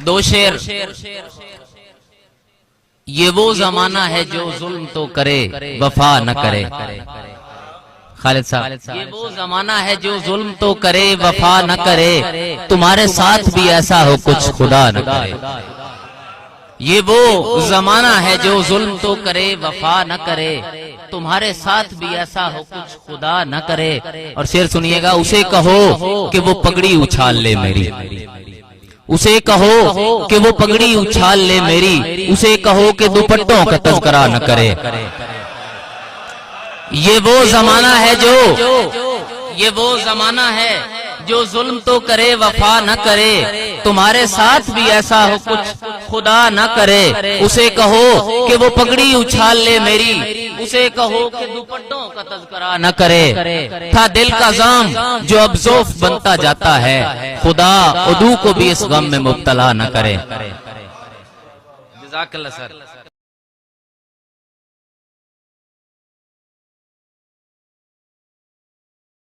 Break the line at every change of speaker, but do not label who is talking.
دو شعر. یہ وہ زمانہ ہے جو ظلم تو کرے وفا نہ کرے. خالد صاحب، یہ وہ زمانہ ہے جو ظلم تو کرے وفا نہ کرے، تمہارے ساتھ بھی ایسا ہو کچھ خدا نہ کرے. یہ وہ زمانہ ہے جو ظلم تو کرے وفا نہ کرے، تمہارے ساتھ بھی ایسا ہو کچھ خدا نہ کرے. اور شعر سنیے گا. اسے کہو کہ وہ پگڑی اچھال لے میری، اسے کہو کہ وہ پگڑی اچھال لے میری، اسے کہو کہ دوپٹوں کا تذکرہ نہ کرے. یہ وہ زمانہ ہے یہ وہ زمانہ ہے جو ظلم تو کرے وفا نہ کرے، تمہارے ساتھ بھی ایسا ہو کچھ خدا نہ کرے. اسے کہو کہ وہ پگڑی اچھال لے میری، اسے کہو کہ دوپٹوں کا تذکرہ نہ کرے. تھا دل کا زام جو اب ذوف بنتا جاتا ہے، خدا عدو کو بھی اس غم میں مبتلا نہ کرے. جزاک اللہ سر.